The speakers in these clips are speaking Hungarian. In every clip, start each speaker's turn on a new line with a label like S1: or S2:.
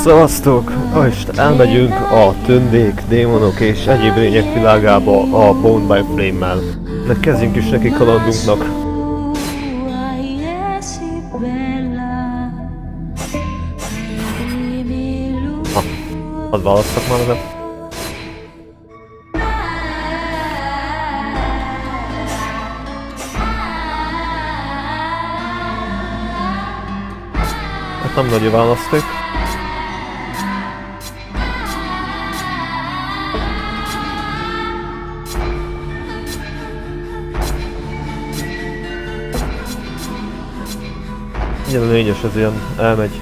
S1: Szevasztok! Most elmegyünk a tündék, démonok és egyéb lények világába a Bound by Flame-mel. De kezdjünk is neki kalandunknak. Hadd választok már nevet. Hát nem nagy a választék. Igen, a lényes ez ilyen, elmegy.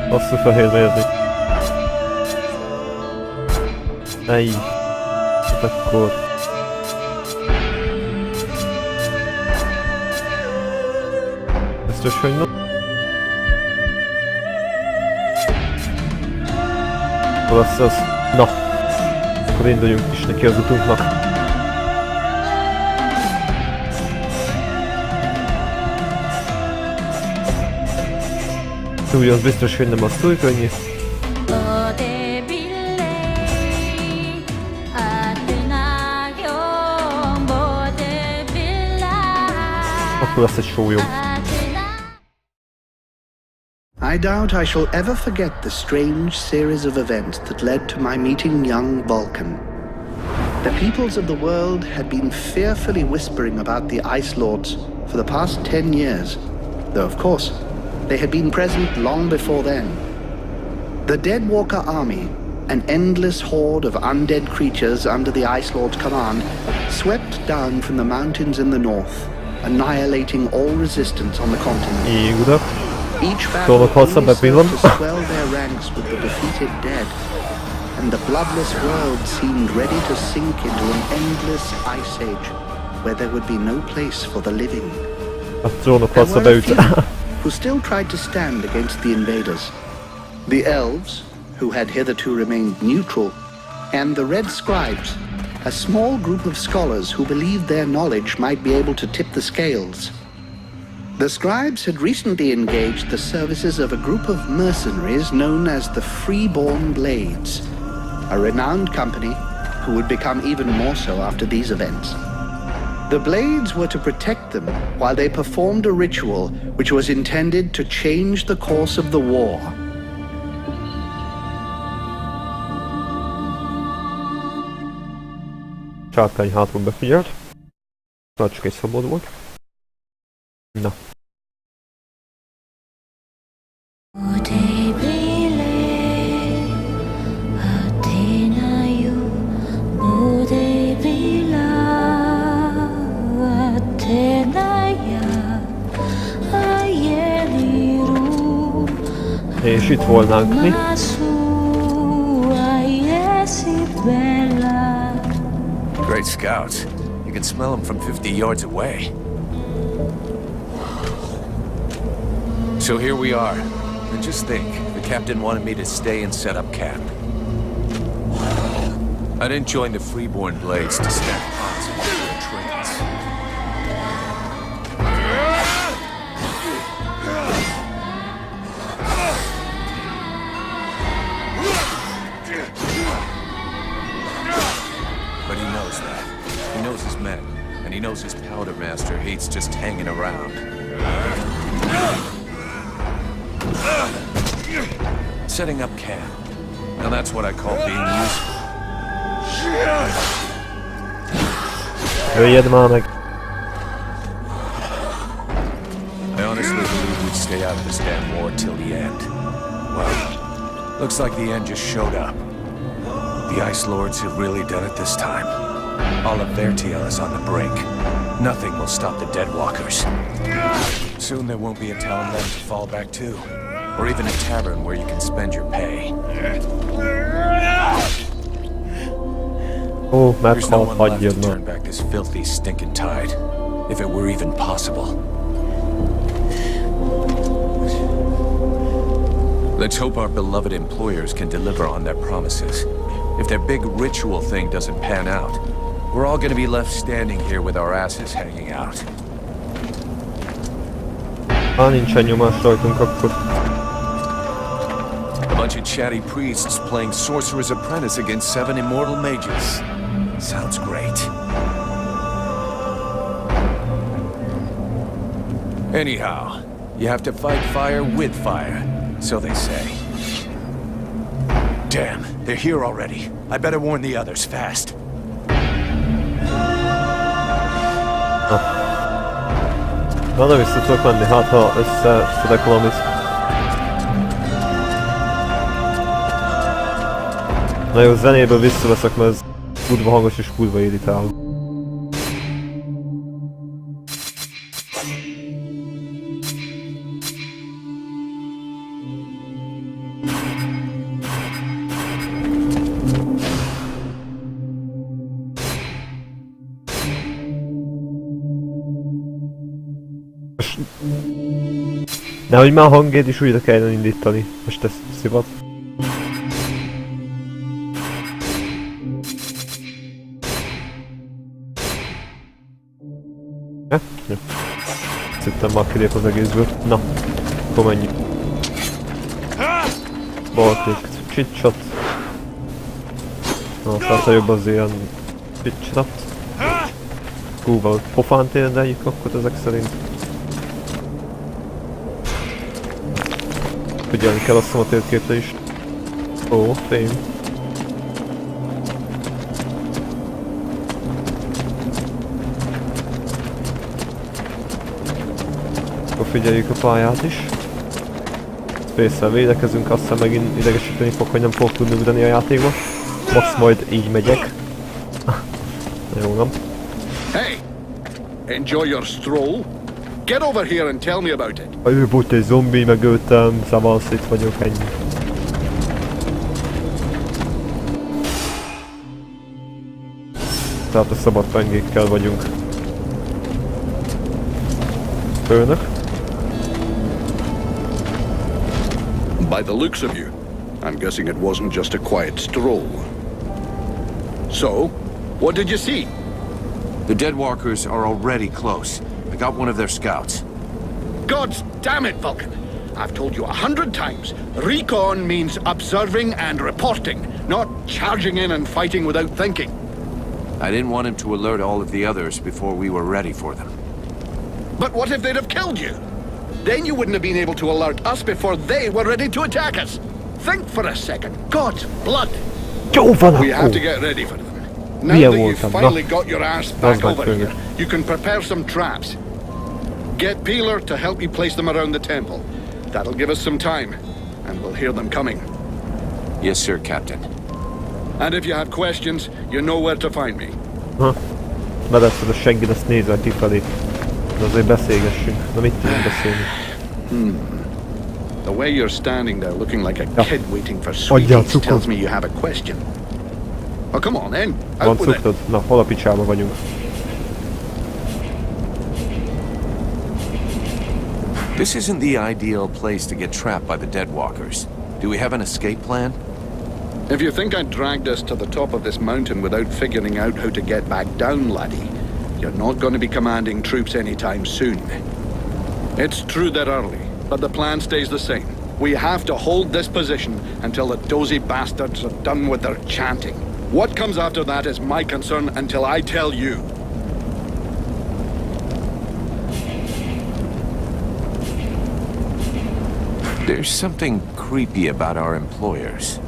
S1: Azt a fehér mérni. Ej. Hát akkor... Biztos, hogy na? Hol lesz az? Na! Akkor induljunk is neki az utunknak. Úgy az biztos, hogy nem az túl könnyű. Akkor lesz egy sólyom.
S2: I doubt I shall ever forget the strange series of events that led to my meeting young Vulcan. The peoples of the world had been fearfully whispering about the Ice Lords for the past 10 years, though of course, they had been present long before then. The Deadwalker army, an endless horde of undead creatures under the Ice Lord's command, swept down from the mountains in the north, annihilating all resistance on the continent. Each battle only served to swell their ranks with the defeated dead, and the bloodless world seemed ready to sink into an endless ice age, where there would be no place for the living. There were a few who still tried to stand against the invaders. The elves, who had hitherto remained neutral, and the red scribes, a small group of scholars who believed their knowledge might be able to tip the scales. The scribes had recently engaged the services of a group of mercenaries known as the Freeborn Blades, a renowned company who would become even more so after these events. The Blades were to protect them while they performed a ritual which was intended to change the course of the war.
S1: Csárkány hátul befigyelt. Már csak egy szabad volt. Na. És itt volnánk mi?
S3: Great scouts. You can smell them from 50 yards away. So here we are. And just think, the captain wanted me to stay and set up camp. I didn't join the Freeborn Blades to stack pots and their trains. But he knows that. He knows his men, and he knows his powder master hates just hanging around. Setting up camp. Now that's what I call being useful.
S1: Jöjjed már meg!
S3: I honestly believe we'd stay out of this damn war till the end. Well, looks like the end just showed up. The Ice Lords have really done it this time. All of their tail is on the brink. Nothing will stop the Deadwalkers. Soon there won't be a town left to fall back to. Or even a tavern where you can spend your pay.
S1: Oh,
S3: there's no one left to turn back this filthy, stinking tide, if it were even possible. Let's hope our beloved employers can deliver on their promises. If their big ritual thing doesn't pan out, we're all gonna be left standing here with our asses hanging out.
S1: Nincsen nyomás rajtunk akkor.
S3: A bunch of chatty priests playing Sorcerer's Apprentice against 7 immortal mages. Sounds great. Anyhow, you have to fight fire with fire, so they say. Damn, they're here already. I better warn the others fast.
S1: Na de vissza tudok menni, hát ha összeszedek valamit. Na jó, zenéből visszaveszek, mert ez kurva hangos és kurva irritál. Nehogy már a hangét is újra kellene indítani. Most ezt szivat. Ja? Jó. Szittem már kilép az egészből. Na, akkor menjünk. Balklikt, csitcsat. Na, tehát jobb az ilyen csitcsat. Valahogy pofán térdeljük akkor ezek szerint. Figyelni kell azt a térképre is. Ó, fém. Akkor figyeljük a pályát is. Space-szel védekezünk, aztán megint idegesíteni fog, hogy nem fogok tudni ugrani a játékba. Max majd így megyek. Jó, nem?
S4: Hey! Enjoy your stroll? Get over here and tell me about it.
S1: A ő volt egy zombi, megöltem, szóval itt vagyok, ennyi. Tehát a szabad pengékkel vagyunk. Főnök.
S4: By the looks of you, I'm guessing it wasn't just a quiet stroll. So, what did you see?
S3: The Deadwalkers are already close. I got one of their scouts.
S4: God damn it, Vulcan! I've told you 100 times, recon means observing and reporting, not charging in and fighting without thinking.
S3: I didn't want him to alert all of the others before we were ready for them.
S4: But what if they'd have killed you? Then you wouldn't have been able to alert us before they were ready to attack us. Think for a second. God's blood!
S1: Jó van
S4: We have
S1: akkor!
S4: to get ready for them. Now that you've
S1: voltam,
S4: finally
S1: na.
S4: got your ass back
S1: Az
S4: over
S1: meg
S4: here, you can prepare some traps. Get Peeler to help you place them around the temple. That'll give us some time, and we'll hear them coming.
S3: Yes, sir, Captain.
S4: And if you have questions, you know where to find me.
S1: Ha. Bedeszed a segged, azt nézel kifelé. De azért beszélgessünk. Na mit tudunk beszélni?
S4: The way you're standing there looking like a
S1: Ja.
S4: kid waiting for
S1: Adjál
S4: sweeties
S1: cukrot.
S4: tells me you have a question. Oh, come on then.
S1: Van
S4: Out with it.
S1: cukrod? Na, hol a picsába vagyunk?
S3: This isn't the ideal place to get trapped by the Deadwalkers. Do we have an escape plan?
S4: If you think I dragged us to the top of this mountain without figuring out how to get back down, laddie, you're not going to be commanding troops anytime soon. It's true they're early, but the plan stays the same. We have to hold this position until the dozy bastards are done with their chanting. What comes after that is my concern until I tell you.
S3: There's something creepy about our employers.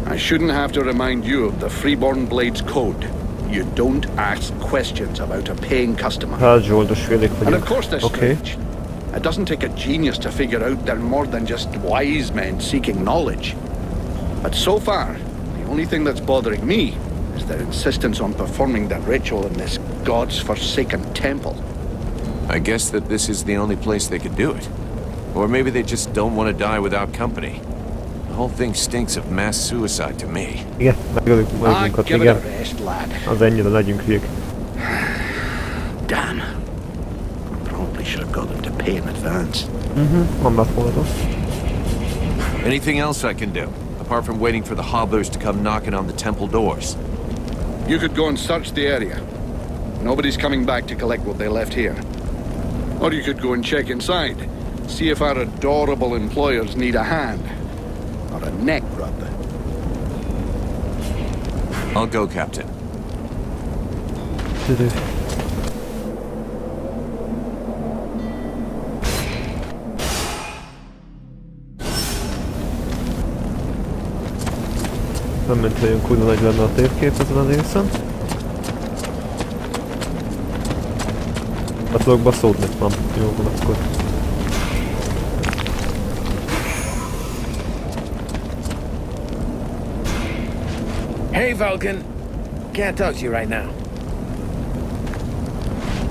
S4: I shouldn't have to remind you of the Freeborn Blades Code. You don't ask questions about a paying customer.
S1: Hát zsoldos félék
S4: And
S1: vagyunk.
S4: of course they're
S1: Oké.
S4: strange. It doesn't take a genius to figure out they're more than just wise men seeking knowledge. But so far, the only thing that's bothering me is their insistence on performing the ritual in this god's forsaken temple.
S3: I guess that this is the only place they could do it. Or maybe they just don't want to die without company. The whole thing stinks of mass suicide to me.
S1: Igen, megölünk magunkat,
S4: Give it
S1: igen.
S4: a rest, lad.
S1: Az ennyire legyünk hülyék.
S4: Damn. Probably should have got them to pay in advance.
S1: Nem lett volna rossz.
S3: Anything else I can do, apart from waiting for the hobblers to come knocking on the temple doors?
S4: You could go and search the area. Nobody's coming back to collect what they left here. Or you could go and check inside. See if our adorable employers need a hand. Or a neck rub.
S3: I'll go, Captain.
S1: Tüdü. Nem mint olyan kurva nagy lenne a térkép ezen a részen. Hát tudok baszódni? Nem. Jó van akkor.
S5: Hey, Vulcan. Can't talk to you right now.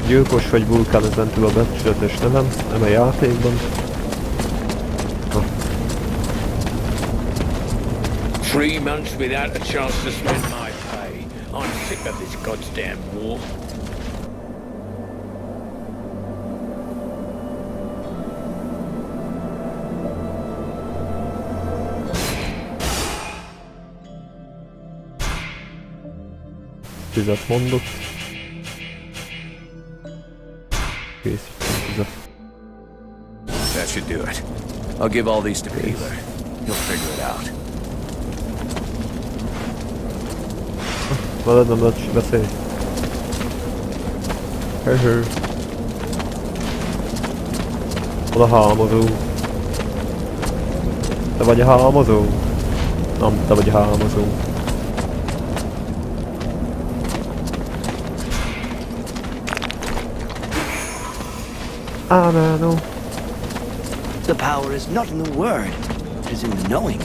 S1: Gyilkos vagy vulkán, ezen túl a becsületes nevem, nem a játékban. Na.
S5: 3 months without a chance to spend my pay. I'm sick of this goddamn war.
S1: Tüzet mondott. Készítem tüzet.
S3: That should do it. I'll give all these to Peeler. He'll figure it out.
S1: Veled nem lehet beszélni. Hő. Hol a hámozó? Te vagy a hámozó? Nem, te vagy a hámozó. No.
S6: The power is not in the word, it is in the knowing.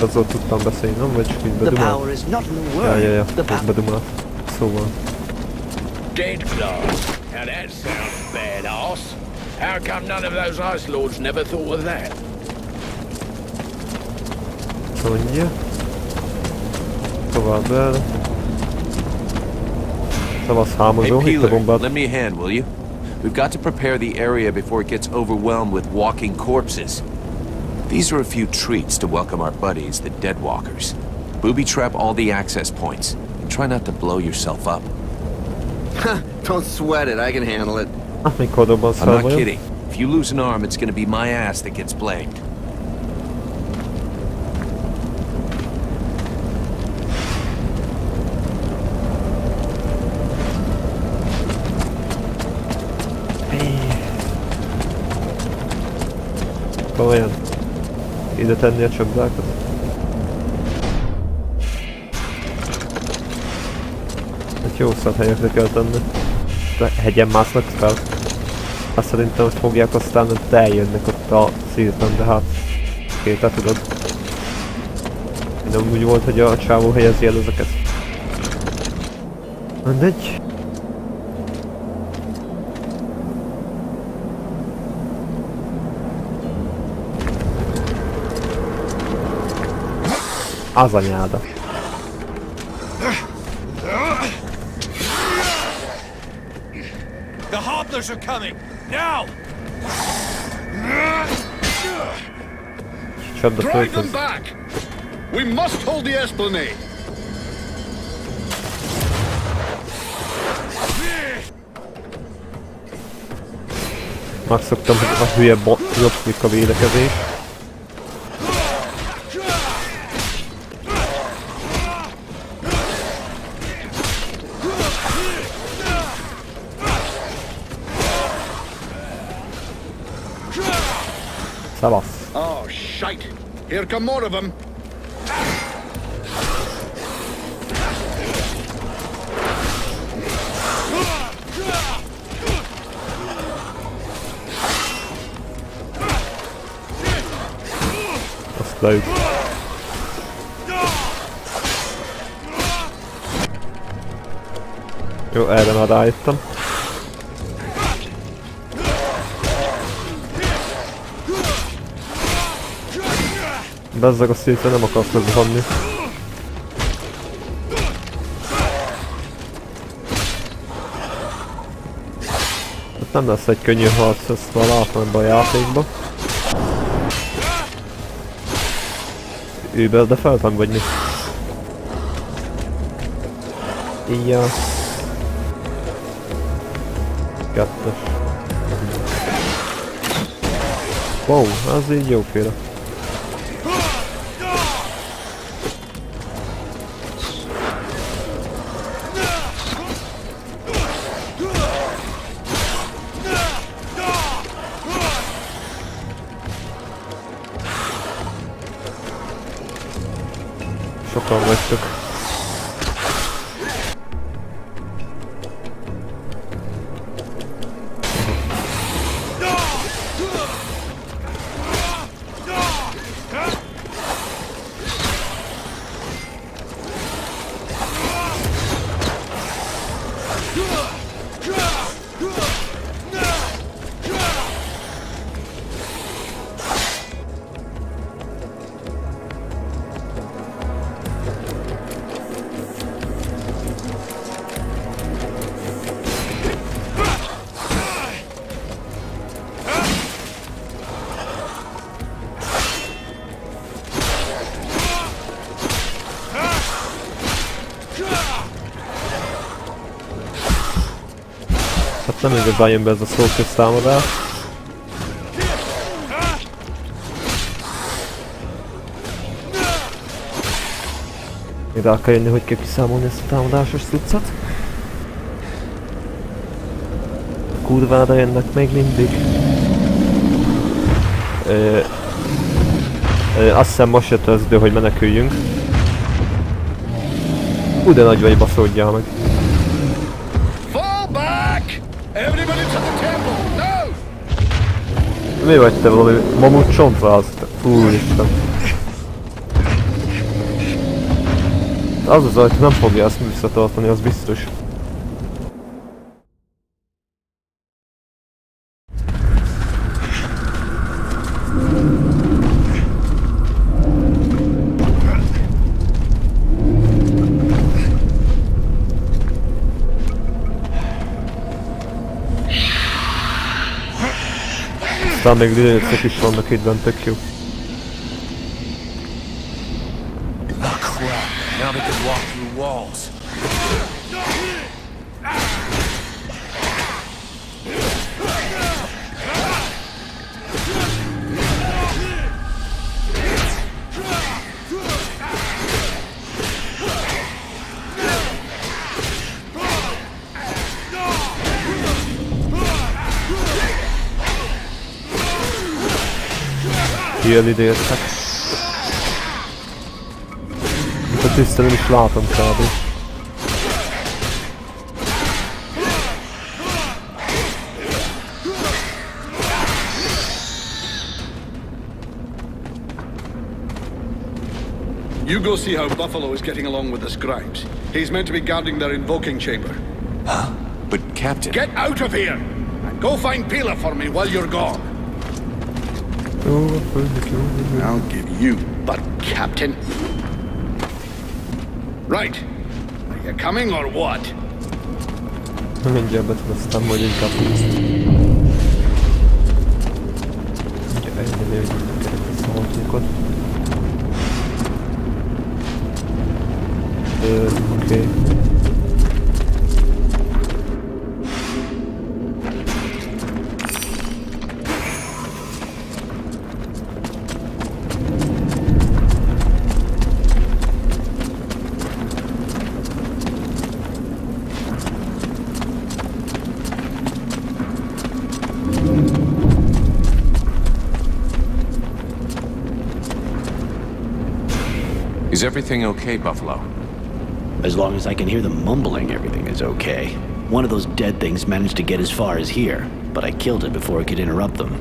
S1: Azzal tudtam beszélni, nem? Vagy csak így
S6: The
S1: bedumál?
S6: power is not in the word.
S1: Ja,
S6: The
S1: ez bedumál. Szóval.
S5: Dead class. Now that sounds badass. How come none of those Ice Lords never thought of that?
S1: Mondja. Tovább el. Szavasz hámozó,
S3: Hey,
S1: itt a
S3: Peeler,
S1: bombát.
S3: lend me a hand, will you? We've got to prepare the area before it gets overwhelmed with walking corpses. These are a few treats to welcome our buddies, the Deadwalkers. Booby trap all the access points, and try not to blow yourself up.
S7: Don't sweat it, I can handle it.
S1: Mikor dobbansz
S3: I'm
S1: fel
S3: not
S1: vajon?
S3: kidding. If you lose an arm, it's gonna be my ass that gets blamed.
S1: Komolyan. Ide tenni a csapdákat? Hát jó szart helyekre kell tenni. De hegyen másznak fel. Azt szerintem, hogy fogják, aztán eljönnek ott a szírten, de hát... Kéte tudod. Nem úgy volt, hogy a csávó helyezi el ezeket. Mindegy. Az anyáda.
S3: The hobblers are coming! Now!
S1: Csapda
S4: Drive them
S1: földhöz.
S4: back! We must hold the esplanade!
S1: Megszoktam, hogy a hülye jobbik a védekezés. Szavasz.
S4: Oh, shite! Here come more of them!
S1: Azt leüt. Jó, erre már rájöttem. Bezzeg a szépen nem akarsz lezuhanni. Hát nem lesz egy könnyű harc, ezt már látom ebben a játékban. Über, de feltang vagy mi? Ja. Kettes. Wow, az így jóféle. Sokan vagytok. Hát nem igazán jön be ez a szóköztámadás. Még rá kell jönni, hogy kell kiszámolni ezt a támadásos cuccot. Kurvára jönnek még mindig. Azt hiszem most jött az idő, hogy meneküljünk. De nagy vagy, baszódjál meg.
S4: Everybody to the temple! No!
S1: Mi vagy te valami mamut csontváz? Úristen. Az az ajtó nem fogja ezt visszatartani, az biztos. Aztán még lőcek is vannak itt bent, tök jó.
S3: Oh crap, now they can walk through walls.
S1: Ilyen idéztek. Itt a tisztelőn is látom kb.
S4: You go see how Buffalo is getting along with the scribes. He's meant to be guarding their invoking chamber.
S3: Huh? But Captain...
S4: Get out of here! And go find Pila for me while you're gone. I'll give you butt, Captain. Right. Are you coming or what?
S1: Mindjárt betudoztam, hogy inkább tudsz. Ugye ennyi lőjük a szalatunkot. Oké.
S3: Is everything okay, Buffalo?
S6: As long as I can hear them mumbling, everything is okay. One of those dead things managed to get as far as here, but I killed it before it could interrupt them.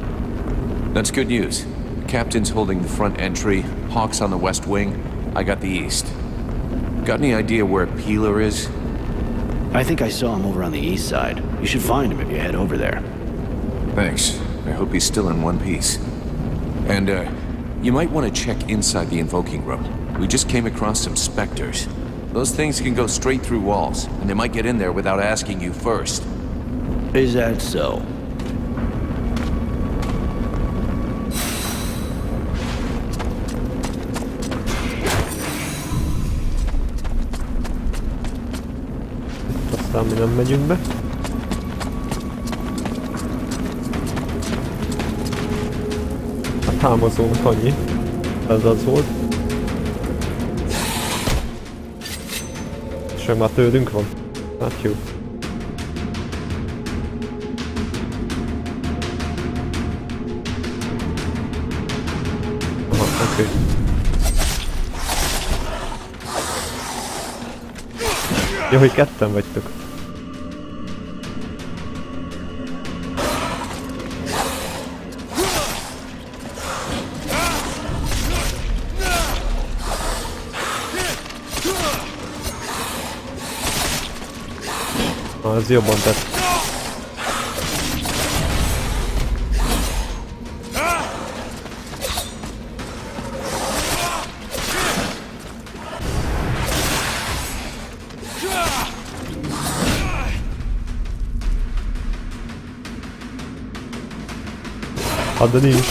S3: That's good news. Captain's holding the front entry, Hawk's on the west wing, I got the east. Got any idea where Peeler is?
S6: I think I saw him over on the east side. You should find him if you head over there.
S3: Thanks. I hope he's still in one piece. And, you might want to check inside the invoking room. We just came across some specters. Those things can go straight through walls, and they might get in there without asking you first.
S6: Is that so?
S1: Aztán mi nem megyünk be. támaszónak annyi. Ez az volt. És már tőlünk van. Hát jó. Aha, oké. Jó, hogy ketten vagytok. Az jobban tett. Hát de nincs.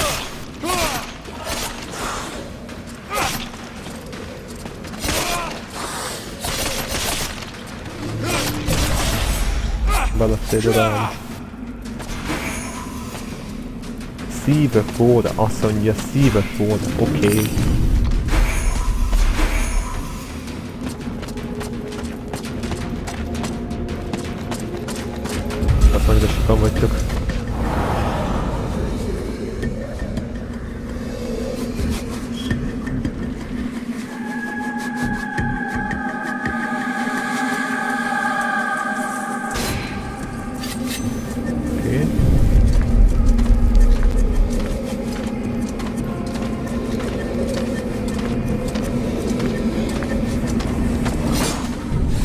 S1: Belettél rám. Szíve fóra, azt mondja szíve fóra, oké. Azt mondja, sokan vagytok.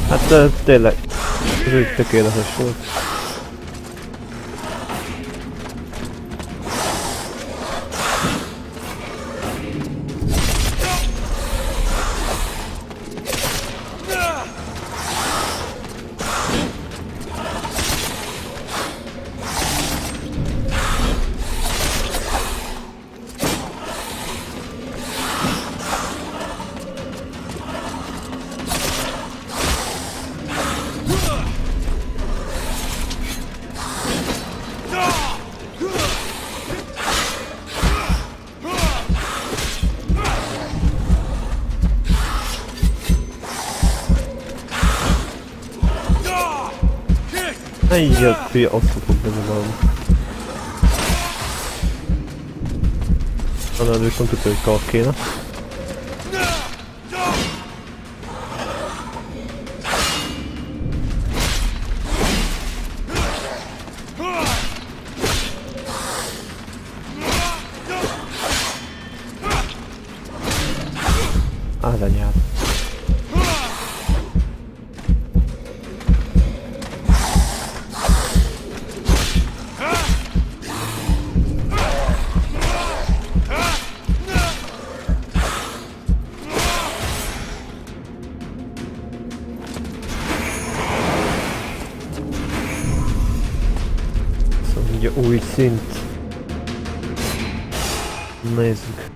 S1: Hát tényleg, ez úgy tökéletes volt. Ejjjel, fia, azt fogok benne valami. Talán viszont tudja, hogy kap kéne. Állanyád. Ugye új szint. Nézzük.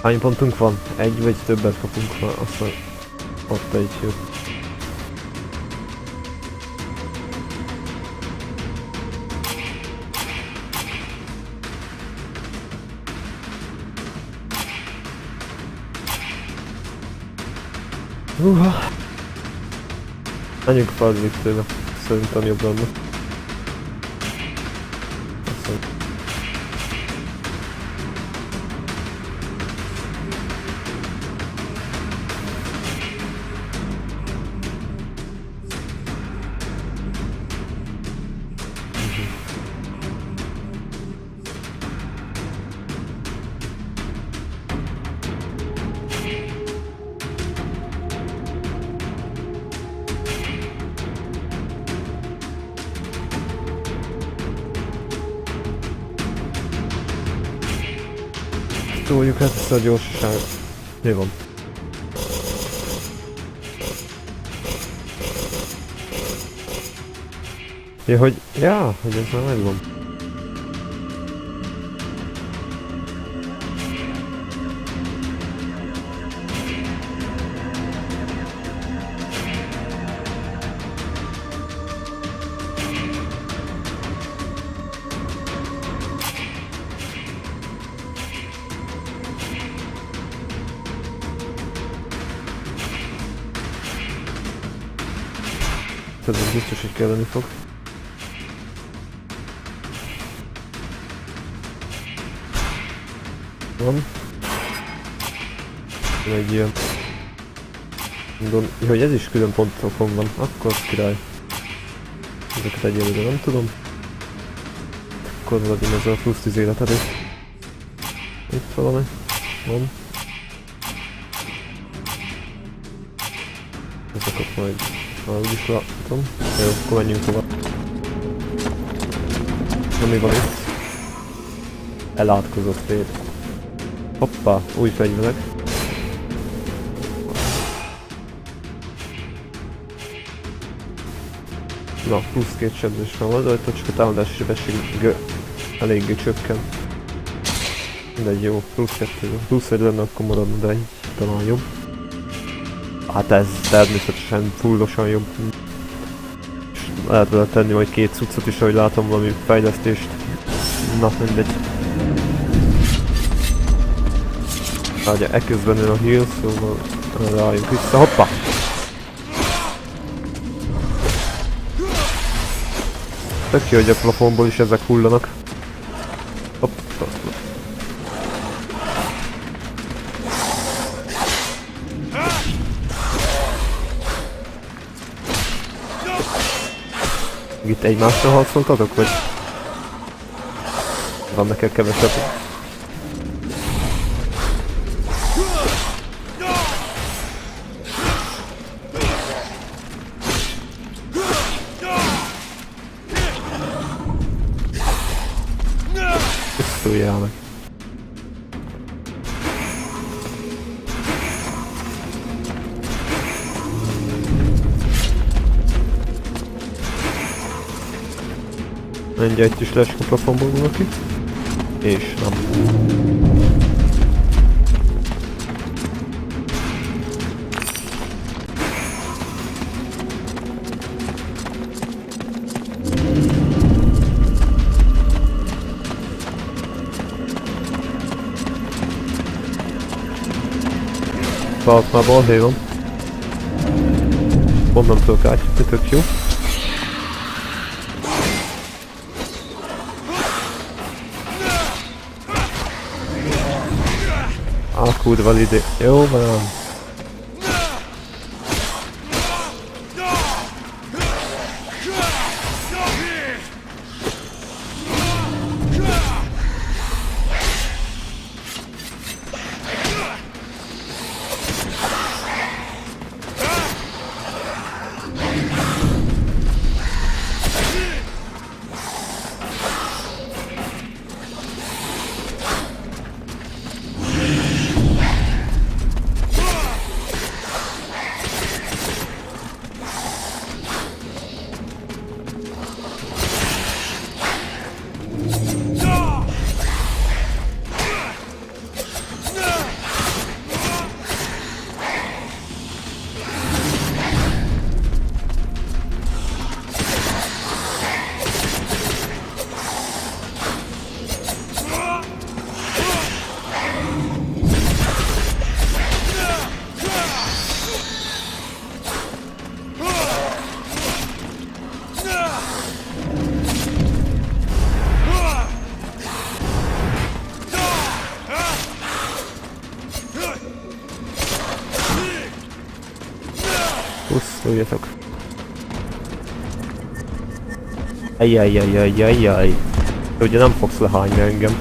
S1: Hány pontunk van? Egy vagy többet kapunk már, aztán ott egy jó. Menjünk fel tőle, szerintem jobb lenne. Toljuk hát ezt a gyorsaságot. Mi van? Ja, hogy ez már megvan. Ez biztos, hogy kelleni fog. Van. Egy ilyen. Mondom, hogy ez is külön pontokon van, akkor király. Ezeket egyelőre nem tudom. Akkor adjam ezzel a plusz 10 életed is. Itt valami. Van. Ezeket majd úgyis látom. Jó, akkor menjünk tovább. Na mi van itt? Elátkozott tér. Hoppá, új fegyverek. Na, plusz 2 sebzés van rajta, csak a támadási sebesség eléggé csökken. Mindegy, jó, plusz 2. Plusz 1 lenne, akkor maradna, de így talán jobb. Hát ez természetesen fullosan jobb. És lehet vele tenni majd 2 cuccot is, ahogy látom, valami fejlesztést. Na, mindegy. Ugye eközben jön a heal, szóval rájunk vissza. Hoppá! Tök jó, hogy a plafonból is ezek hullanak. Hopp. Itt egymással harcoltatok, vagy? Van neked kevesebb? Pusztuljál meg. Mindjárt is leesik a plafonból valaki. És nem. Part már balhé van. Onnan tudok átjutni, tök jó. Kurva idő. Jó van. Pusztuljatok. Ajjajjajjajjajjaj. Ugye nem fogsz lehányni engem.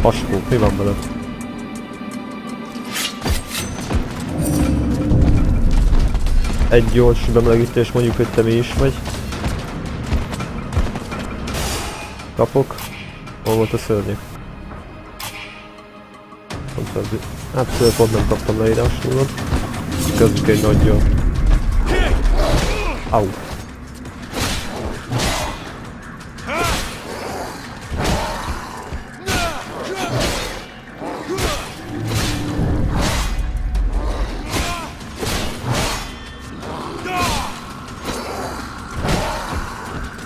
S1: Paskó, mi van veled? Egy gyors bemelegítés, mondjuk, hogy te mi is vagy. Kapok. Hol volt a szörnyek? Hát pont nem kaptam leírásról. Kezdjük egy nagyjal. Au.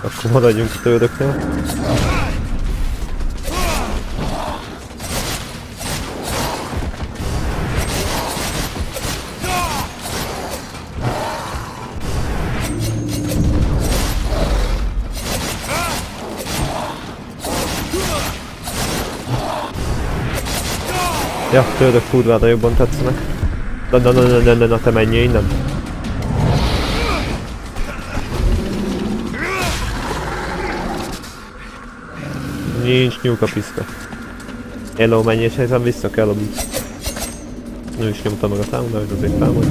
S1: Akkor maradjunk a tődöknél. Ja, tődök kurvára jobban tetszenek. Na, te menjél innen. Nincs nyúlkapiszka. Hello, menj és helyzem vissza kell a... Ő is nyomta meg a támadást, de azért támad.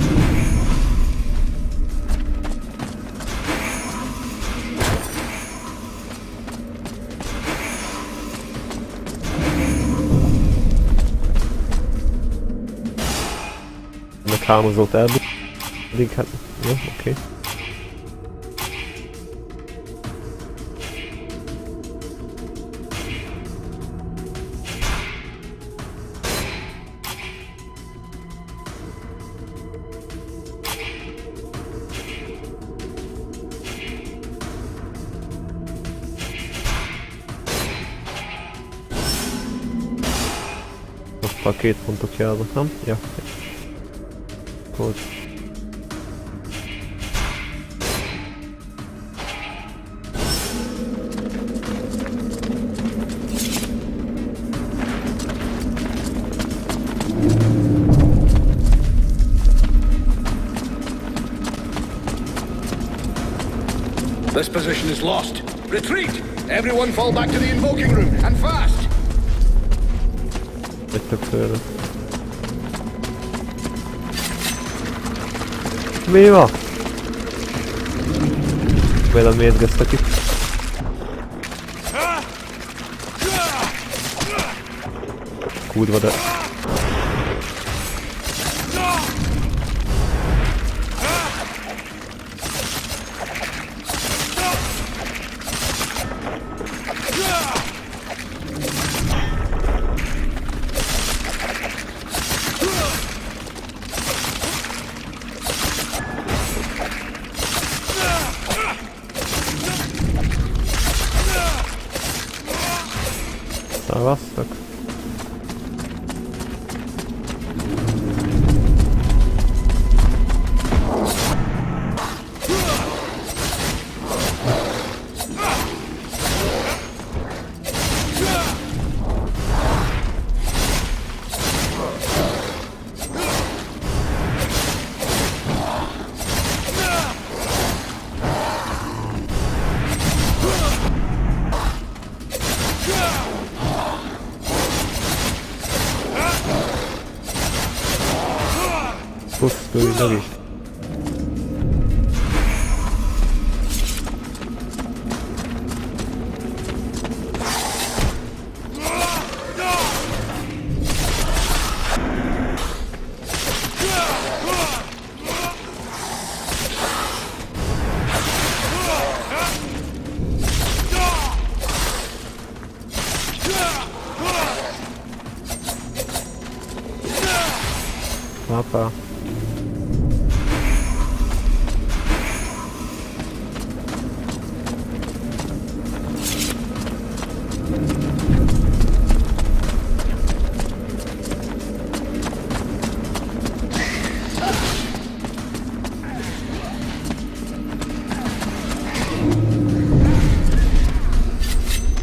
S1: Meg hámozót elbújt. Eddig hát... Jó, oké. A 2 pontot jelzek, nem? Ja. Kód.
S4: This position is lost. Retreat! Everyone fall back to the invoking room, and fast!
S1: Jöttök főle. Mi van? Velem mérgeztek itt. Kurva, de... Szavaztak. Pusztulj meg is. Apa.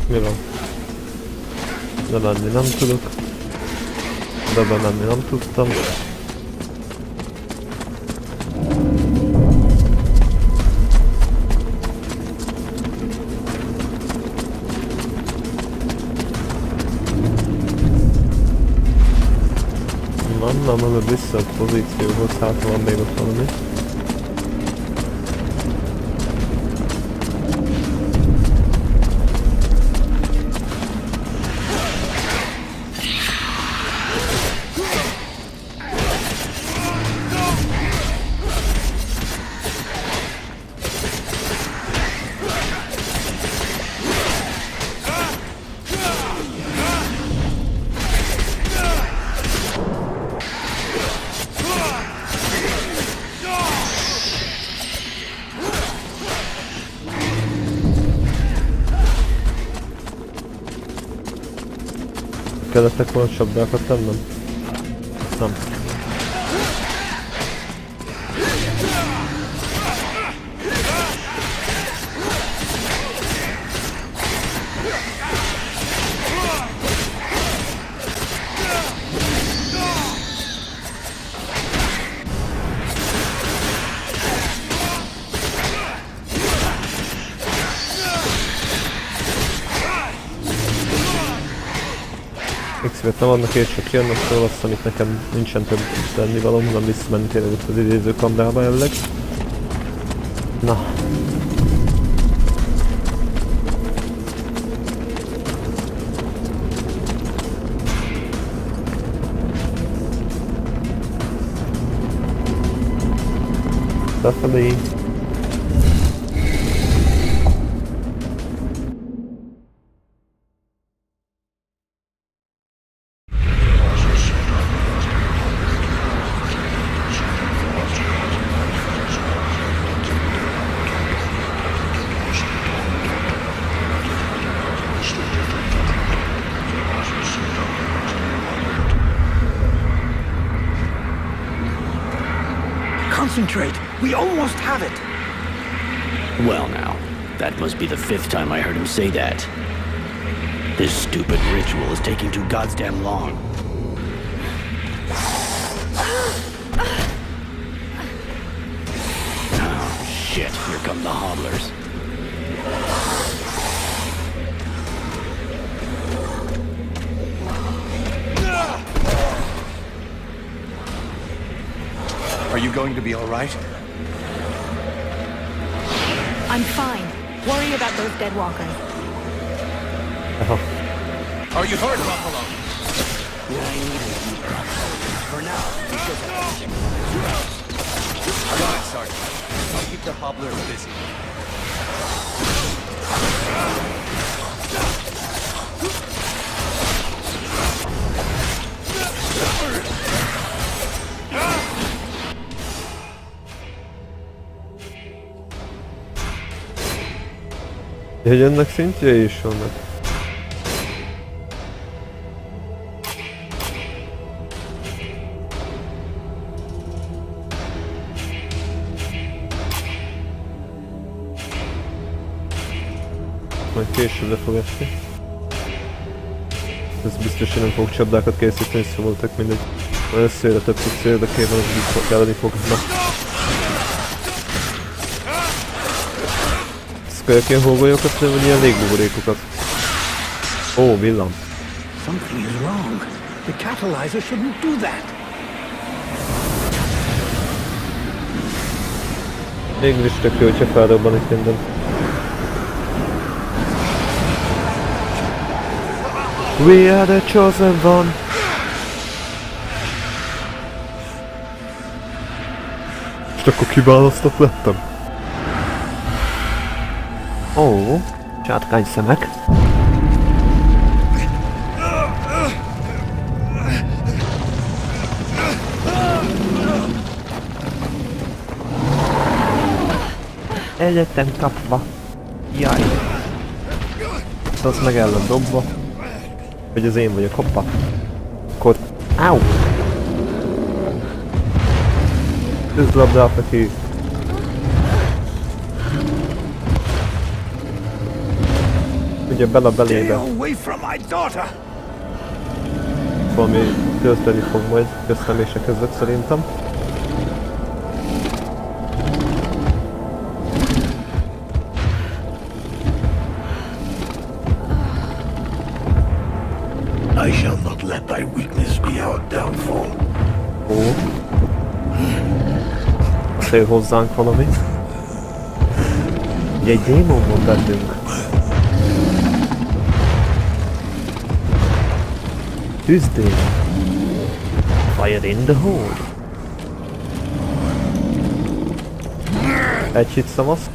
S1: Mi van? De menni nem tudok. De bemenni nem tudtam. Na, magad vissza a pozícióhoz, hát van még ott valami. Kellettek volna csapdákat tennem? Nem. X-vet nem adnak és csak jönnek, szóval azt, amit nekem nincsen több tennivalóm, nem visszamenni tényleg ott az idézőkamrába jelleg. Na. Befelé.
S8: Concentrate! We almost have it!
S6: Well now, that must be the 5th time I heard him say that. This stupid ritual is taking too goddamn long. Oh shit, here come the hobblers.
S3: Are you going to be all right?
S9: I'm fine. Worry about those dead walkers.
S3: Are you hurt, Buffalo?
S8: For now, we just have to check.
S3: Got it, Sergeant. I'll keep the hobblers busy.
S1: Hogy ennek szintje is vannak. Majd később le fog esni. Ez biztos, hogy nem fogok csapdákat készíteni, szóval tök mindegy. Összőre több célra kéne, hogy kelleni fog. Na. Szköljek ilyen hógolyokat, vagy ilyen légbuborékokat? Ó, villam.
S8: Something is wrong. The catalyzer shouldn't do that.
S1: Végül is tök jó, hogyha felrobban itt minden. We are the chosen one! És akkor kiválasztott lettem? Ó, csátkány szemek. El lettem kapva. Jaj. Az meg el lett dobva. Hogy az én vagyok, hoppa. Akkor... Áú! Üzlabdát neki. Ugye bele belébe. Valami történni fog majd köztemések között szerintem.
S8: I shall not let thy weakness be our downfall.
S1: Ó. Szél hozzánk valami. Ugye egy démon van bennünk. Tűzdén. Fire in the hole. Egy hit szavasz.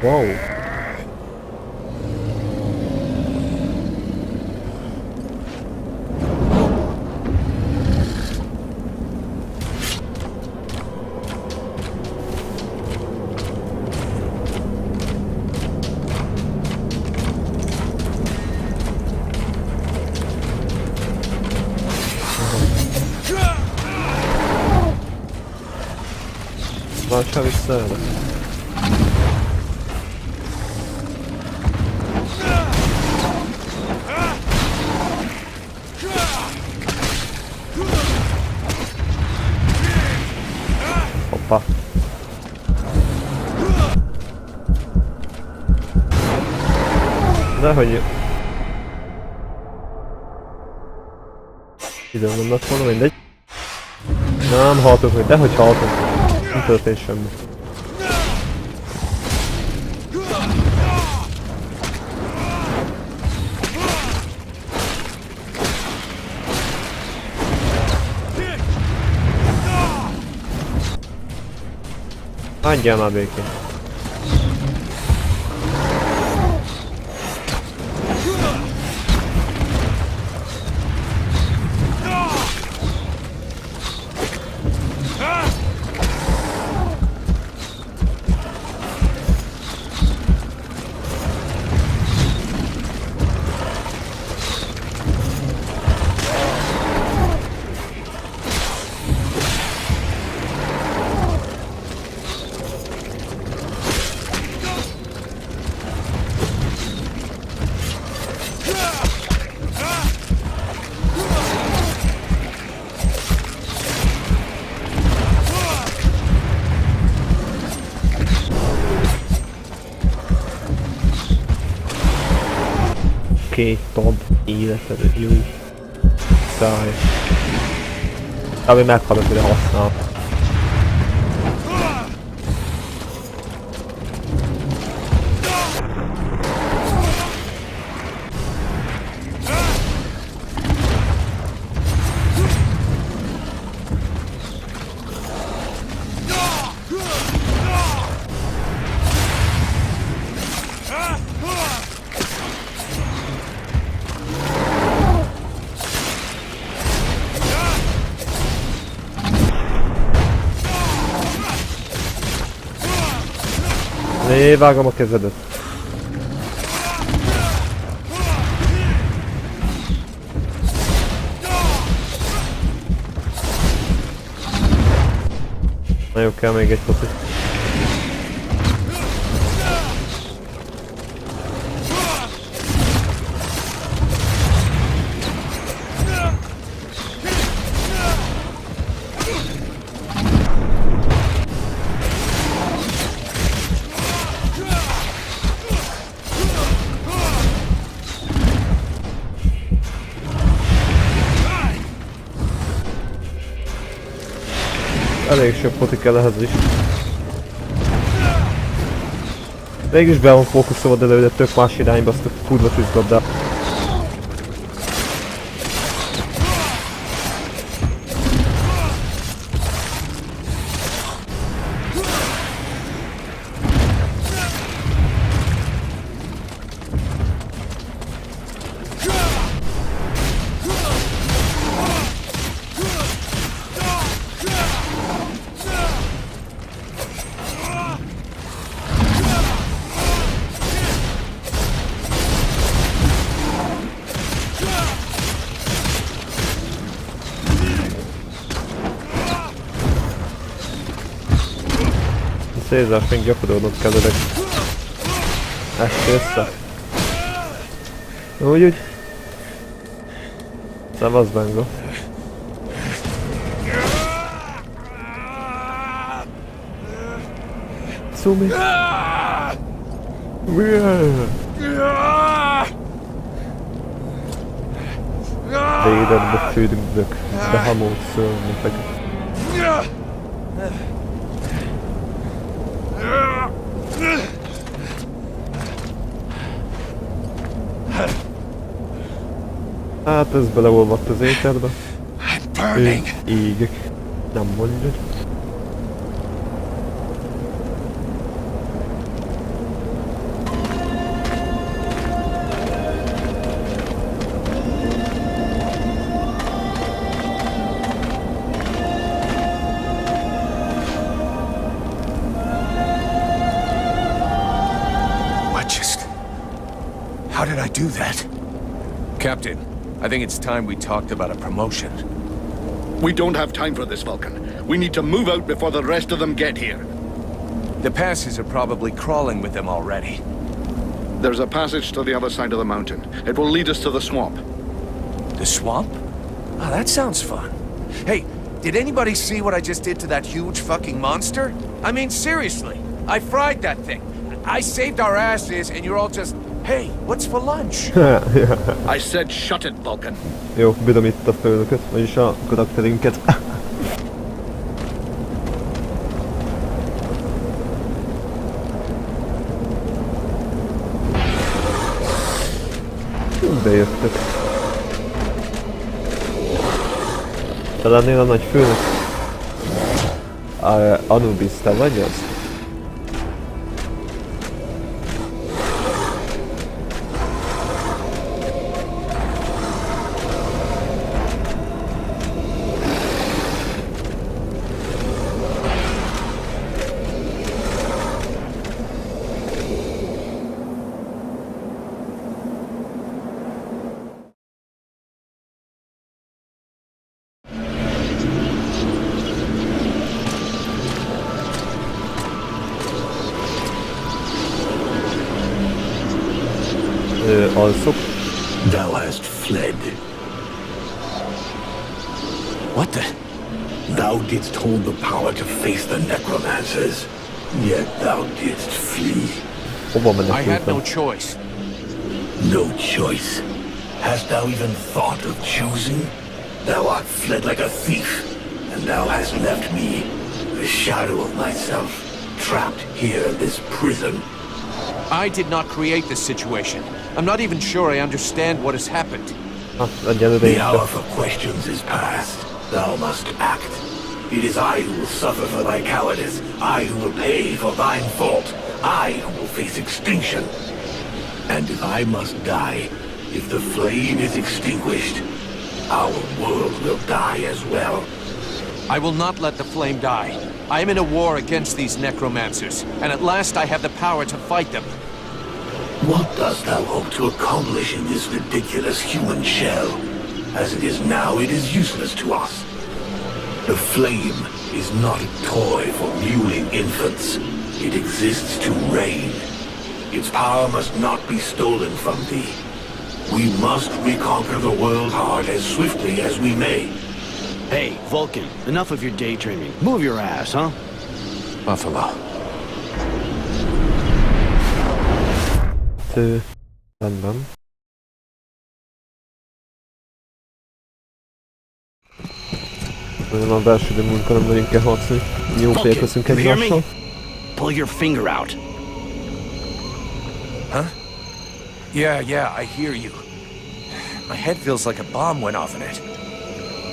S1: Wow. Már se visszaállnak. Hoppá. Dehogy... Időm nem lett volna, mindegy. Nem haltunk még, dehogy haltunk. Nem történt semmi. Hagyjál már békén. Két tab életed, jó. Száj. Ami meghalok, hogy használ. Vágom a kezedet. Na jó, kell még egy foci. Elég sok poti kell ehhez is. Mégis be van fókuszolva elő, de tök más irányba, azt a kurva tűzgabdát. Cézár, még gyakorolnod kell öreg. Ezt össze. Úgy. Szevasz, Bengo. Szumi. Védedbe fürdök, behamót szörnyeteg. Hát ez beleolvadt az ételbe. Égek. Nem mondjad.
S3: How did I do that? Captain, I think it's time we talked about a promotion.
S4: We don't have time for this, Vulcan. We need to move out before the rest of them get here.
S3: The passes are probably crawling with them already.
S4: There's a passage to the other side of the mountain. It will lead us to the swamp.
S3: The swamp? Oh, that sounds fun. Hey, did anybody see what I just did to that huge fucking monster? I mean, seriously, I fried that thing. I saved our asses, and you're all just, hey, what's for lunch?
S4: I said shut it, Vulcan.
S1: Jó, bírom itt a főnököt, vagyis a karakterünket. Bejöttök. Te lennél a nagy főnök? Anubis, te vagy az? Alszok.
S8: Thou hast fled.
S3: What the?
S8: Thou didst hold the power to face the necromancers, yet thou didst flee.
S1: Hova
S3: I had no
S1: menekültem?
S3: choice.
S8: No choice. Hast thou even thought of choosing? Thou art fled like a thief, and thou hast left me, the shadow of myself, trapped here in this prison.
S3: I did not create this situation. I'm not even sure I understand what has happened.
S1: Egyelőre
S8: The
S1: itt.
S8: hour for questions is past. Thou must act. It is I who will suffer for thy cowardice. I who will pay for thine fault. I who will face extinction. And if I must die, if the flame is extinguished, our world will die as well.
S3: I will not let the flame die. I am in a war against these necromancers, and at last I have the power to fight them.
S8: What dost thou hope to accomplish in this ridiculous human shell? As it is now, it is useless to us. The flame is not a toy for mewling infants. It exists to reign. Its power must not be stolen from thee. We must reconquer the world heart as swiftly as we may.
S6: Hey, Vulcan, enough of your daydreaming. Move your ass, huh?
S3: Buffalo.
S1: Rendben. Nem a belső démonunkkal nem nagyon kell harcolni. Jó fejek leszünk
S6: you hear me?
S1: egymással.
S6: Pull your finger out.
S3: Huh? Yeah, I hear you. My head feels like a bomb went off in it.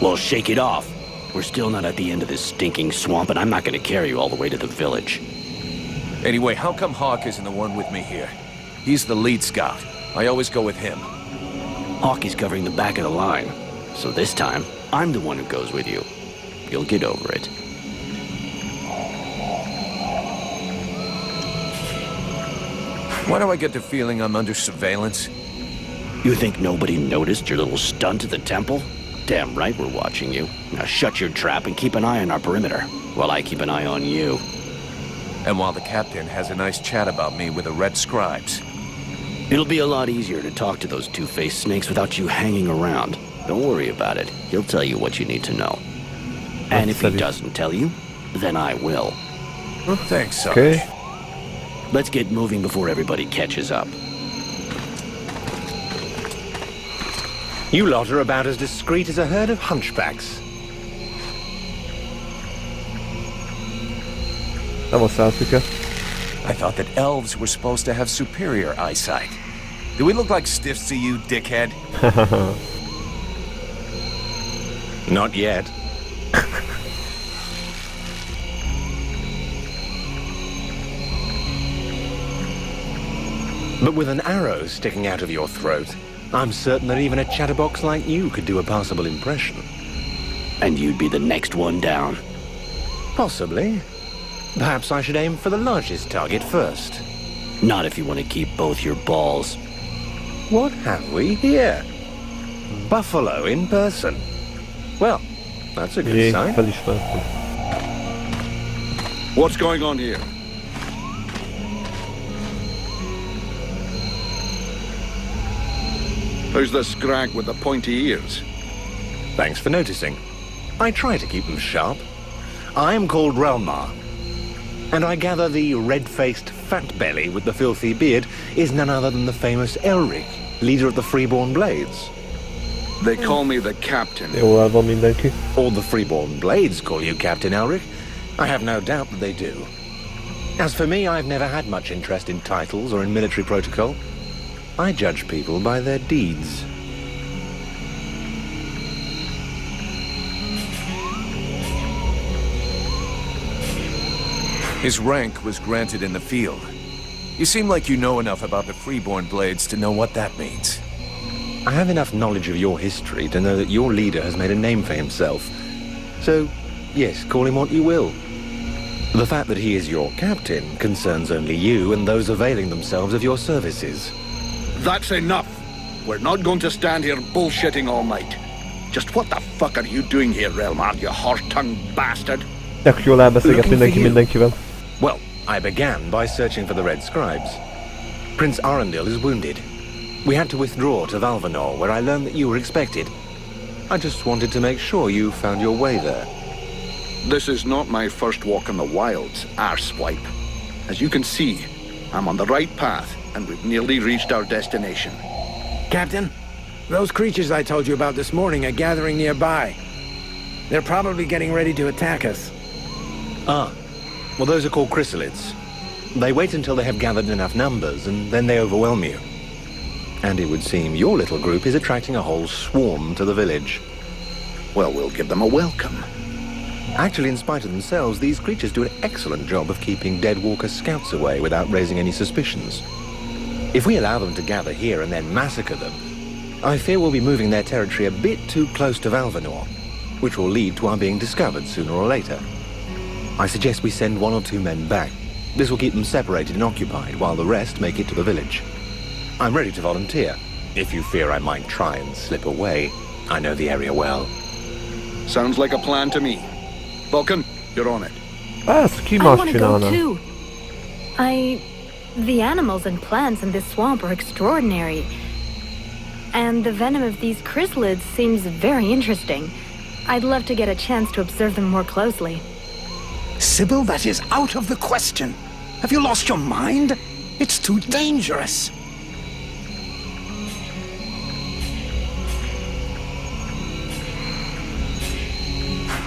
S6: Well, shake it off. We're still not at the end of this stinking swamp, and I'm not gonna carry you all the way to the village.
S3: Anyway, how come Hawk isn't the one with me here? He's the lead scout. I always go with him.
S6: Hawk is covering the back of the line. So this time, I'm the one who goes with you. You'll get over it.
S3: Why do I get the feeling I'm under surveillance?
S6: You think nobody noticed your little stunt at the temple? Damn right we're watching you. Now shut your trap and keep an eye on our perimeter, while I keep an eye on you.
S3: And while the captain has a nice chat about me with the red scribes.
S6: It'll be a lot easier to talk to those two-faced snakes without you hanging around. Don't worry about it. He'll tell you what you need to know. And if he doesn't tell you, then I will.
S3: Thanks, Sarge.
S1: Okay.
S6: Let's get moving before everybody catches up.
S10: You lot are about as discreet as a herd of hunchbacks.
S1: Nem a szálltuk-e?
S3: I thought that elves were supposed to have superior eyesight. Do we look like stiffs to you, dickhead?
S10: Not yet. But with an arrow sticking out of your throat, I'm certain that even a chatterbox like you could do a passable impression.
S6: And you'd be the next one down.
S10: Possibly. Perhaps I should aim for the largest target first.
S6: Not if you want to keep both your balls.
S10: What have we here? Buffalo in person. Well, that's a good
S1: Jé,
S10: sign.
S1: felismertem.
S4: What's going on here? Who's the scrag with the pointy ears?
S10: Thanks for noticing. I try to keep them sharp. I am called Relmar, and I gather the red-faced fat belly with the filthy beard is none other than the famous Elric, leader of the Freeborn Blades.
S4: They call me the captain.
S1: Jól el van mindenki.
S10: All the Freeborn Blades call you Captain Elric. I have no doubt that they do. As for me, I've never had much interest in titles or in military protocol. I judge people by their deeds.
S3: His rank was granted in the field. You seem like you know enough about the Freeborn Blades to know what that means.
S10: I have enough knowledge of your history to know that your leader has made a name for himself. So, yes, call him what you will. The fact that he is your captain concerns only you and those availing themselves of your services.
S4: That's enough. We're not going to stand here bullshitting all night. Just what the fuck are you doing here, Relmar, you horse-tongued bastard?
S1: Tök jól elbeszélget mindenki mindenkivel.
S10: Well, I began by searching for the Red Scribes. Prince Arundel is wounded. We had to withdraw to Valvanor, where I learned that you were expected. I just wanted to make sure you found your way there.
S4: This is not my first walk in the wilds, arsewipe. As you can see, I'm on the right path, and we've nearly reached our destination.
S5: Captain, those creatures I told you about this morning are gathering nearby. They're probably getting ready to attack us.
S10: Ah, well, those are called chrysalids. They wait until they have gathered enough numbers, and then they overwhelm you. And it would seem your little group is attracting a whole swarm to the village.
S4: Well, we'll give them a welcome.
S10: Actually, in spite of themselves, these creatures do an excellent job of keeping Deadwalker scouts away without raising any suspicions. If we allow them to gather here and then massacre them, I fear we'll be moving their territory a bit too close to Valvanor, which will lead to our being discovered sooner or later. I suggest we send 1 or 2 men back. This will keep them separated and occupied, while the rest make it to the village. I'm ready to volunteer, if you fear I might try and slip away. I know the area well.
S4: Sounds like a plan to me. Vulcan, you're on it.
S1: Ezt ki
S9: I
S1: más
S9: want to go
S1: csinálna?
S9: too. The animals and plants in this swamp are extraordinary. And the venom of these chrysalids seems very interesting. I'd love to get a chance to observe them more closely.
S11: Sybil, that is out of the question. Have you lost your mind? It's too dangerous.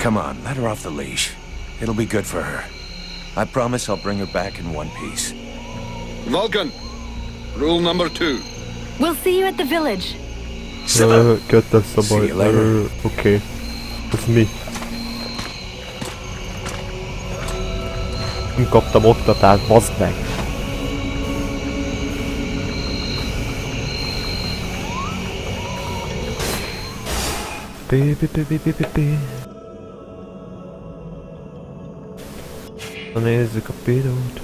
S3: Come on, let her off the leash. It'll be good for her. I promise I'll bring her back in one piece.
S4: Vulcan, rule number 2.
S9: We'll see you at the village.
S1: Kettes a
S3: See
S1: baj.
S3: you later.
S1: Oké. Ez mi? Nem kaptam oktatást, baszd meg! Na nézzük a videót.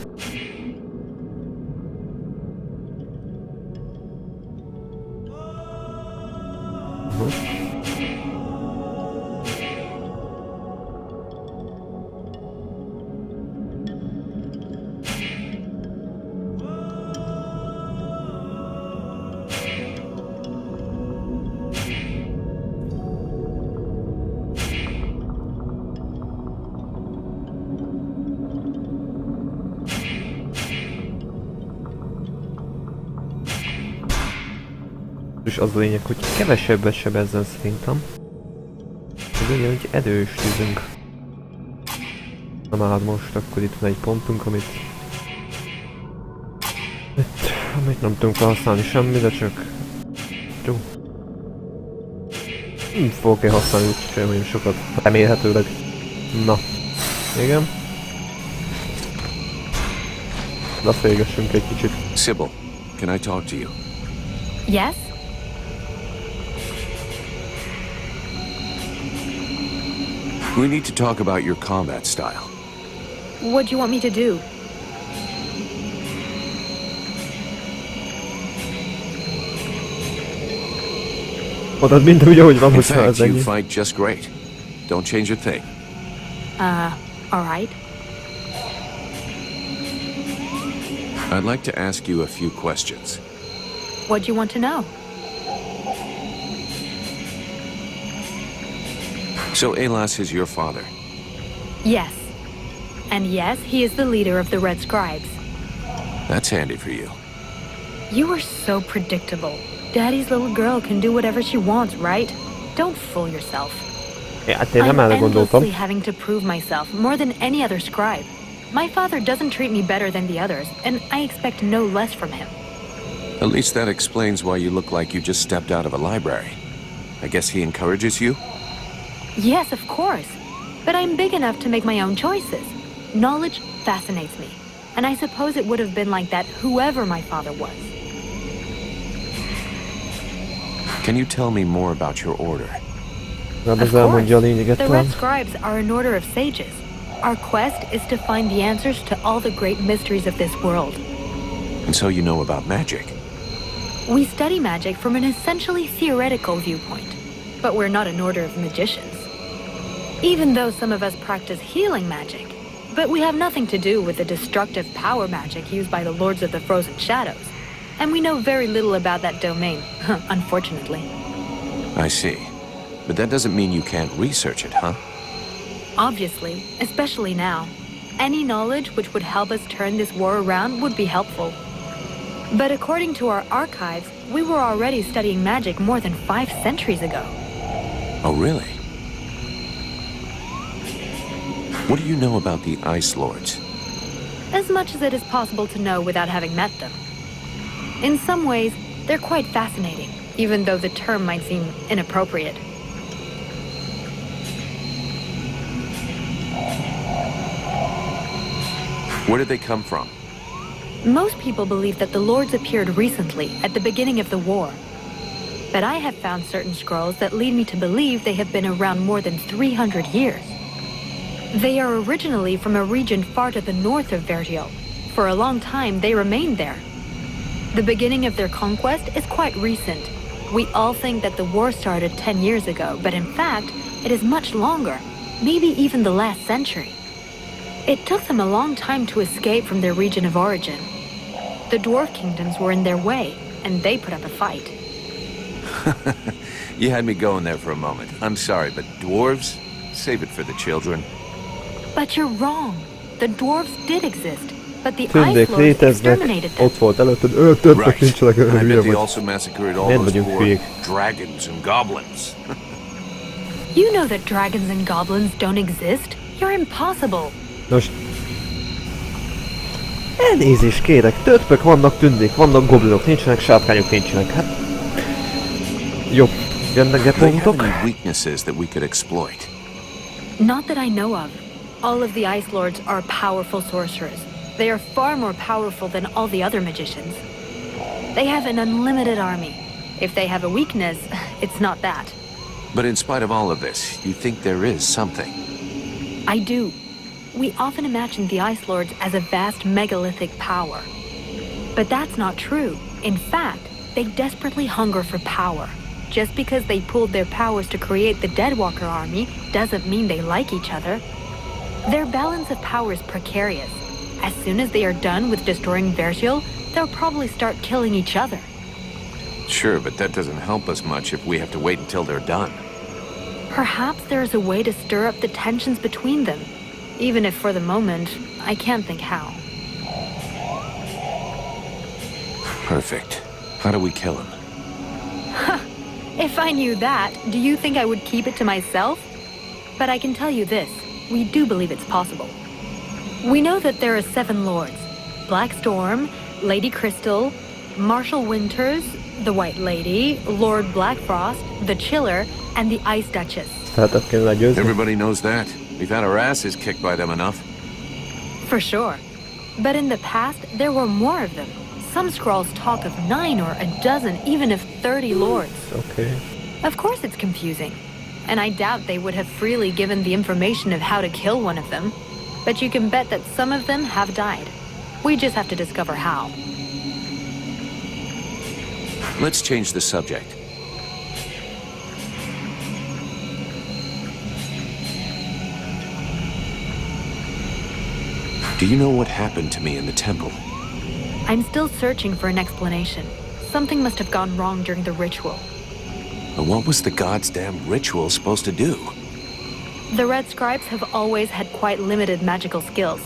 S1: És az a lényeg, hogy kevesebbet sebezzen szerintem. Ez ugye egy erős tűzünk. Na már most akkor itt van egy pontunk, amit nem tudunk felhasználni semmi, de csak jó. Nem fogok használni úgyhogy sokat, remélhetőleg. Na, igen. Beszélgessünk egy kicsit.
S3: Sybil, can I talk to you?
S9: Yes?
S3: We need to talk about your combat style.
S9: What do you want me to do?
S1: Mondod minden úgy, ahogy van,
S3: In
S1: hogyha
S3: fact,
S1: ez
S3: you
S1: ennyi.
S3: fight just great. Don't change a thing.
S9: Alright.
S3: I'd like to ask you a few questions.
S9: What do you want to know?
S3: So Alas is your father?
S9: Yes. And yes, he is the leader of the Red Scribes.
S3: That's handy for you.
S9: You are so predictable. Daddy's little girl can do whatever she wants, right? Don't fool yourself.
S1: Hát én nem
S9: I'm
S1: erre gondoltam.
S9: endlessly having to prove myself more than any other scribe. My father doesn't treat me better than the others, and I expect no less from him.
S3: At least that explains why you look like you just stepped out of a library. I guess he encourages you?
S9: Yes, of course. But I'm big enough to make my own choices. Knowledge fascinates me. And I suppose it would have been like that whoever my father was.
S3: Can you tell me more about your order?
S1: Nem
S9: Of
S1: ez elmondja a
S9: course.
S1: lényeget
S9: The
S1: talán.
S9: Red Scribes are an order of sages. Our quest is to find the answers to all the great mysteries of this world.
S3: And so you know about magic?
S9: We study magic from an essentially theoretical viewpoint, but we're not an order of magicians. Even though some of us practice healing magic, but we have nothing to do with the destructive power magic used by the Lords of the Frozen Shadows, and we know very little about that domain, unfortunately.
S3: I see. But that doesn't mean you can't research it, huh?
S9: Obviously, especially now. Any knowledge which would help us turn this war around would be helpful. But according to our archives, we were already studying magic more than 5 centuries ago.
S3: Oh, really? What do you know about the Ice Lords?
S9: As much as it is possible to know without having met them. In some ways, they're quite fascinating, even though the term might seem inappropriate.
S3: Where did they come from?
S9: Most people believe that the Lords appeared recently, at the beginning of the war. But I have found certain scrolls that lead me to believe they have been around more than 300 years. They are originally from a region far to the north of Vertiel. For a long time, they remained there. The beginning of their conquest is quite recent. We all think that the war started 10 years ago, but in fact, it is much longer, maybe even the last century. It took them a long time to escape from their region of origin. The dwarf kingdoms were in their way, and they put up a fight.
S3: You had me going there for a moment. I'm sorry, but dwarves? Save it for the children.
S9: But you're wrong. The dwarves did exist, but the Ice
S1: Tündék
S9: Lords
S1: léteznek,
S9: exterminated them.
S1: ott volt előtted, többek nincsenek,
S3: I
S1: hülye
S3: bet they
S1: vagy.
S3: also massacred all
S1: Miért
S3: those
S1: vagyunk
S3: poor
S1: hülyék?
S3: dragons and goblins.
S9: You know that dragons and goblins don't exist. You're impossible.
S1: Nos, elnézést kérek, törpök vannak, tündék vannak, goblinok nincsenek, sápkányok nincsenek, hát... Jó, jönnek
S3: Do they have
S1: pontok.
S3: any weaknesses that we could exploit?
S9: Not that I know of. All of the Ice Lords are powerful sorcerers. They are far more powerful than all the other magicians. They have an unlimited army. If they have a weakness, it's not that.
S3: But in spite of all of this, you think there is something?
S9: I do. We often imagine the Ice Lords as a vast megalithic power. But that's not true. In fact, they desperately hunger for power. Just because they pooled their powers to create the Deadwalker army doesn't mean they like each other. Their balance of power is precarious. As soon as they are done with destroying Vertiel, they'll probably start killing each other.
S3: Sure, but that doesn't help us much if we have to wait until they're done.
S9: Perhaps there is a way to stir up the tensions between them. Even if for the moment, I can't think how.
S3: Perfect. How do we kill him?
S9: If I knew that, do you think I would keep it to myself? But I can tell you this, we do believe it's possible. We know that there are 7 lords. Black Storm, Lady Crystal, Marshal Winters, the White Lady, Lord Blackfrost, the Chiller, and the Ice Duchess.
S1: Szeretett kéne legyőzni.
S3: Everybody knows that. We've had our asses kicked by them enough.
S9: For sure. But in the past, there were more of them. Some scrolls talk of 9 or a dozen, even of 30 lords.
S1: Okay.
S9: Of course it's confusing. And I doubt they would have freely given the information of how to kill one of them. But you can bet that some of them have died. We just have to discover how.
S3: Let's change the subject. Do you know what happened to me in the temple?
S9: I'm still searching for an explanation. Something must have gone wrong during the ritual.
S3: But what was the god's damn ritual supposed to do?
S9: The Red Scribes have always had quite limited magical skills.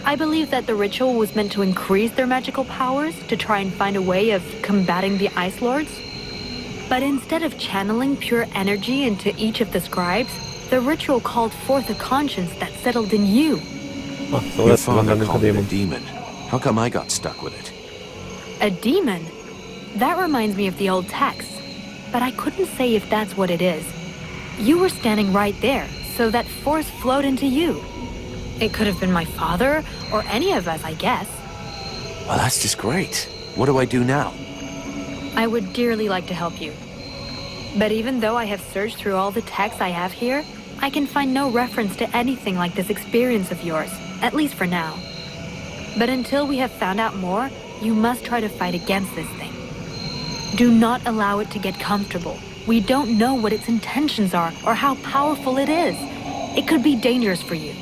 S9: I believe that the ritual was meant to increase their magical powers to try and find a way of combating the Ice Lords. But instead of channeling pure energy into each of the scribes, the ritual called forth a conscience that settled in you.
S1: Ah, so
S3: Your
S1: that's
S3: father
S1: one
S3: called it a
S1: demon.
S3: demon. How come I got stuck with it?
S9: A demon? That reminds me of the old text, but I couldn't say if that's what it is. You were standing right there, so that force flowed into you. It could have been my father, or any of us, I guess.
S3: Well, that's just great. What do I do now?
S9: I would dearly like to help you. But even though I have searched through all the texts I have here, I can find no reference to anything like this experience of yours, at least for now. But until we have found out more, you must try to fight against this thing. Do not allow it to get comfortable. We don't know what its intentions are or how powerful it is. It could be dangerous for you.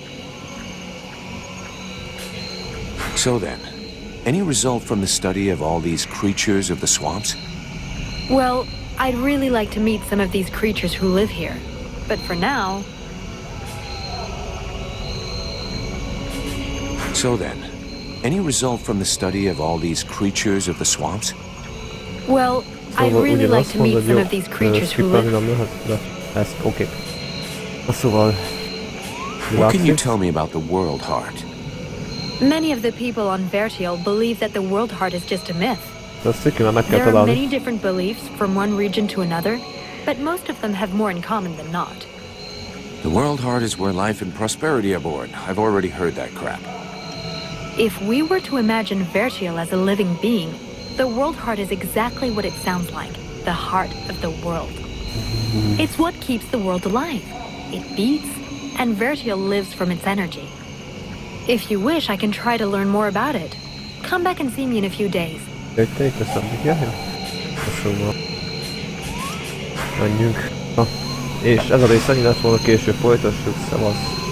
S3: So then, any result from the study of all these creatures of the swamps?
S9: Well, I'd really like to meet some of these creatures who live here. But for now...
S3: So then, any result from the study of all these creatures of the swamps?
S9: Well, I'd really like to meet some of these creatures who live...
S1: Oké. Szóval...
S3: What can you tell me about the World Heart?
S9: Many of the people on Vertiel believe that the World Heart is just a myth.
S1: There
S9: are many different beliefs from one region to another, but most of them have more in common than not.
S3: The World Heart is where life and prosperity are born. I've already heard that crap.
S9: If we were to imagine Vertiel as a living being, the World Heart is exactly what it sounds like, the heart of the world. It's what keeps the world alive. It beats, and Vertiel lives from its energy. If you wish, I can try to learn more about it. Come back and see me in a few days.
S1: Szóval... Menjünk. És ez a rész ennyi lett volna, később folytassuk, szevasz.